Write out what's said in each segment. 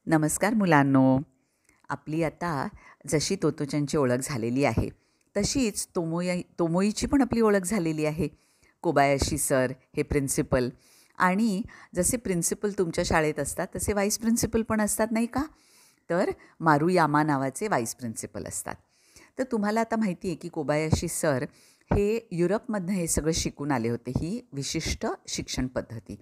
नमस्कार मुलांनो. आपली आता जशी तोत्ताेचानची ओळख झालेली आहे, तशीच तोमोईची पण आपली ओळख झालेली आहे. कोबायाशी सर हे प्रिन्सिपल आणि जसे प्रिन्सिपल तुमच्या शाळेत असतात तसे व्हाईस प्रिन्सिपल पण असतात नाही का? तर मारुयामा नावाचे व्हाईस प्रिन्सिपल असतात. तर तुम्हाला आता माहिती आहे की कोबायाशी सर हे युरोपमधनं हे सगळं शिकून आले होते, ही विशिष्ट शिक्षण पद्धती.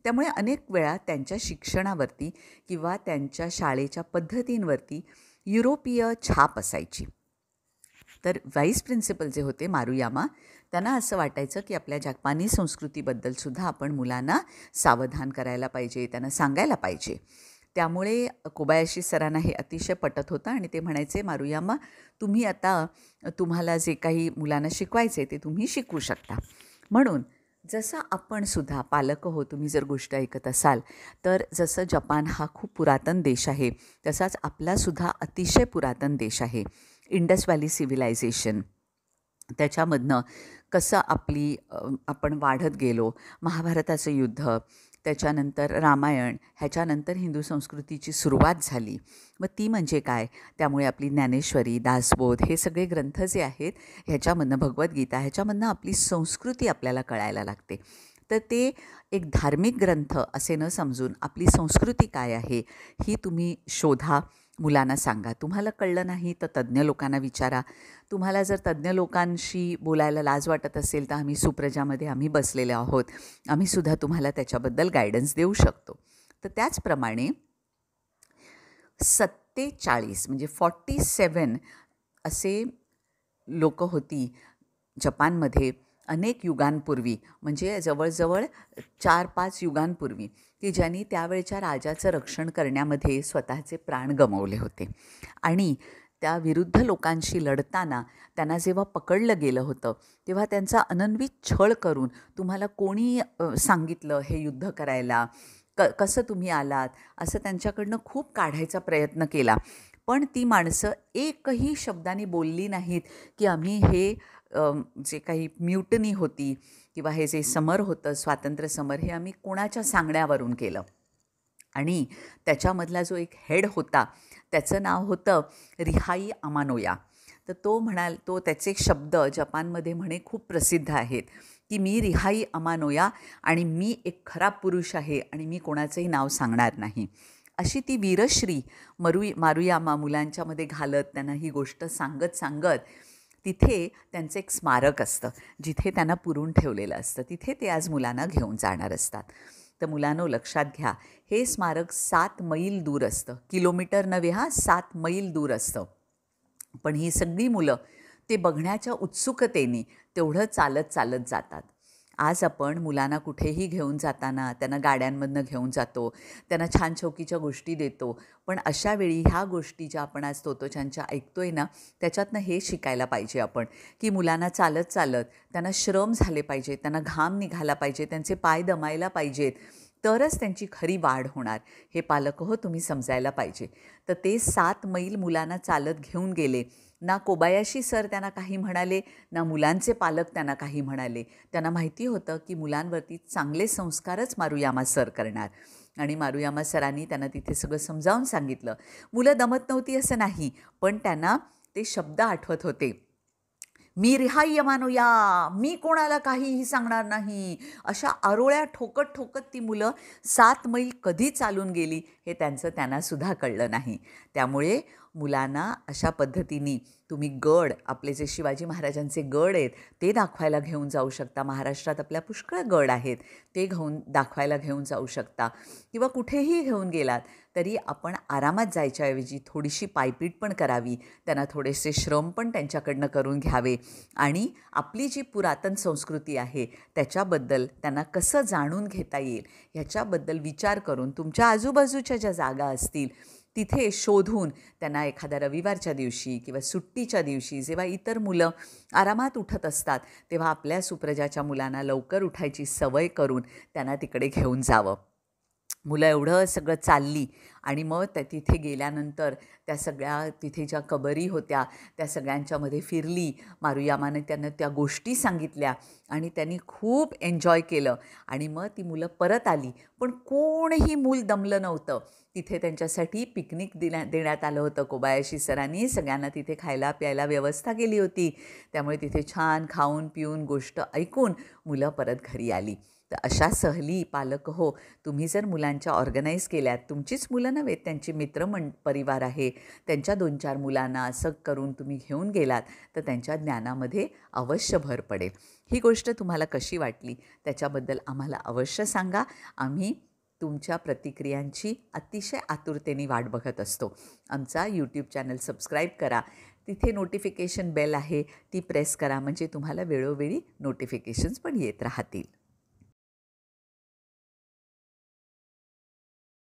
त्यामुळे अनेक वेळा त्यांच्या शिक्षणावरती किंवा त्यांच्या शाळेच्या पद्धतींवरती युरोपीय छाप असायची. तर व्हाईस प्रिन्सिपल जे होते मारुयामा, त्यांना असं वाटायचं की आपल्या जपानी संस्कृतीबद्दलसुद्धा आपण मुलांना सावधान करायला पाहिजे, त्यांना सांगायला पाहिजे. त्यामुळे कोबायाशी सरांना हे अतिशय पटत होतं आणि ते म्हणायचे, मारुयामा तुम्ही आता तुम्हाला जे काही मुलांना शिकवायचे ते तुम्ही शिकवू शकता. म्हणून जसं आपण सुद्धा पालक हो, तुम्ही जर गोष्ट ऐकत असाल तर जसं जपान हा खूप पुरातन देश आहे, तसाच आपलासुद्धा अतिशय पुरातन देश आहे. इंडस व्हॅली सिव्हिलायझेशन, त्याच्यामधनं कसं आपण वाढत गेलो. महाभारताचं युद्ध, त्याच्यानंतर रामायण, ह्याच्यानंतर हिंदू संस्कृतीची सुरुवात झाली. मग ती म्हणजे काय? त्यामुळे आपली ज्ञानेश्वरी, दासबोध हे सगळे ग्रंथ जे आहेत ह्याच्यामधनं, भगवद्गीता ह्याच्यामधनं आपली संस्कृती आपल्याला कळायला लागते. तर ते एक धार्मिक ग्रंथ असे न समजून आपली संस्कृती काय आहे ही तुम्ही शोधा, मुलांना सांगा. तुम्हाला कळलं नाही तर तज्ज्ञ लोकांना विचारा. तुम्हाला जर तज्ज्ञ लोकांशी बोलायला लाज वाटत असेल तर आम्ही सुप्रजामध्ये आम्ही बसलेले आहोत, आम्हीसुद्धा तुम्हाला त्याच्याबद्दल गायडन्स देऊ शकतो. तर त्याचप्रमाणे 47 म्हणजे 47 असे लोक होती जपानमध्ये अनेक युगांपूर्वी, म्हणजे जवळजवळ 4-5 युगांपूर्वी, की ज्यांनी त्यावेळच्या राजाचं रक्षण करण्यामध्ये स्वतःचे प्राण गमावले होते. आणि त्या विरुद्ध लोकांशी लढताना त्यांना जेव्हा पकडलं गेलं होतं तेव्हा त्यांचा अनन्वित छळ करून, तुम्हाला कोणी सांगितलं हे युद्ध करायला, कसं तुम्ही आलात, असं त्यांच्याकडनं खूप काढायचा प्रयत्न केला. पण ती माणसं एकही शब्दाने बोलली नाहीत की आम्ही हे जे काही म्युटनी होती किंवा हे जे समर होतं, स्वातंत्र्य समर, हे आम्ही कोणाच्या सांगण्यावरून केलं. आणि त्याच्यामधला जो एक हेड होता त्याचं नाव होतं रिहाई अमानोया. तर त्याचे शब्द जपानमध्ये म्हणे खूप प्रसिद्ध आहेत की मी रिहाई अमानोया आणि मी एक खरा पुरुष आहे आणि मी कोणाचंही नाव सांगणार नाही. अशी ती वीरश्री मारुयामा मुलांच्यामध्ये घालत, त्यांना ही गोष्ट सांगत सांगत तिथे त्यांचं एक स्मारक असतं जिथे त्यांना पुरून ठेवलेलं असतं. तिथे ते आज मुलांना घेऊन जाणार असतात. तर मुलांनो लक्षात घ्या, हे स्मारक 7 मैल दूर असतं. किलोमीटर नव्हे, 7 मैल दूर असतं. पण ही सगळी मुलं ते बघण्याच्या उत्सुकतेने तेवढं चालत चालत जातात. आज आपण मुलांना कुठेही घेऊन जाताना त्यांना गाड्यांमधनं घेऊन जातो, त्यांना छान शौकीच्या गोष्टी देतो. पण अशा वेळी ह्या गोष्टी ज्या आपण आज तोत्ताेचानच्या ऐकतोय ना, त्याच्यातनं हे शिकायला पाहिजे आपण की मुलांना चालत चालत त्यांना श्रम झाले पाहिजे, त्यांना घाम निघाला पाहिजे, त्यांचे पाय दमायला पाहिजेत, तरच त्यांची खरी वाढ होणार. हे पालक हो तुम्ही समजायला पाहिजे. तर ते 7 मैल मुलांना चालत घेऊन गेले. ना कोबायाशी सर त्यांना काही म्हणाले, ना मुलांचे पालक त्यांना काही म्हणाले. त्यांना माहिती होतं की मुलांवरती चांगले संस्कारच मारुयामा सर करणार. आणि मारुयामा सरांनी त्यांना तिथे सगळं समजावून सांगितलं. मुलं दमत नव्हती असं नाही, पण त्यांना ते शब्द आठवत होते. मी रिहाई अमानोया, मी कोणाला काहीही सांगणार नाही. अशा आरोळ्या ठोकत ठोकत ती मुलं 7 मैल कधी चालून गेली हे त्यांनासुद्धा कळलं नाही. त्यामुळे मुलांना अशा पद्धतीने तुम्ही गड, आपले जे शिवाजी महाराजांचे गड आहेत ते दाखवायला घेऊन जाऊ शकता. महाराष्ट्रात आपल्या पुष्कळ गड आहेत, ते दाखवायला घेऊन जाऊ शकता. किंवा कुठेही घेऊन गेलात तरी आपण आरामात जायच्याऐवजी थोडीशी पायपीट पण करावी, त्यांना थोडेसे श्रम पण त्यांच्याकडनं करून घ्यावे आणि आपली जी पुरातन संस्कृती आहे त्याच्याबद्दल त्यांना कसं जाणून घेता येईल ह्याच्याबद्दल विचार करून तुमच्या आजूबाजूच्या ज्या जागा असतील तिथे शोधून त्यांना एखाद्या रविवारच्या दिवशी किंवा सुट्टीच्या दिवशी, जेव्हा इतर मुलं आरामात उठत असतात, तेव्हा आपल्या सुप्रजाच्या मुलांना लवकर उठायची सवय करून त्यांना तिकडे घेऊन जावं. मुलं एवढं सगळं चालली आणि मग तिथे गेल्यानंतर त्या सगळ्या तिथे ज्या कबरी होत्या त्या सगळ्यांच्यामध्ये फिरली. मारुयामाने त्यांना त्या गोष्टी सांगितल्या आणि त्यांनी खूप एन्जॉय केलं आणि मग ती मुलं परत आली. पण कोणीही मूल दमलं नव्हतं. तिथे त्यांच्यासाठी पिकनिक देण्यात आलं होतं. कोबायाशी सरांनी सगळ्यांना तिथे खायला प्यायला व्यवस्था केली होती. त्यामुळे तिथे छान खाऊन पिऊन गोष्ट ऐकून मुलं परत घरी आली. तर अशा सहली पालक हो, तुम्ही जर मुलांच्या ऑर्गनाईज केल्यात, तुमचीच मुलं नव्हेत, त्यांची परिवार आहे, त्यांच्या 2-4 मुलांना असं करून तुम्ही घेऊन गेलात तर त्यांच्या ज्ञानामध्ये अवश्य भर पडेल. ही गोष्ट तुम्हाला कशी वाटली त्याच्याबद्दल आम्हाला अवश्य सांगा. आम्ही तुमच्या प्रतिक्रियांची अतिशय आतुरतेने वाट बघत असतो. आमचा यूट्यूब चॅनल सबस्क्राईब करा. तिथे नोटिफिकेशन बेल आहे ती प्रेस करा म्हणजे तुम्हाला वेळोवेळी नोटिफिकेशन्स पण येत राहतील.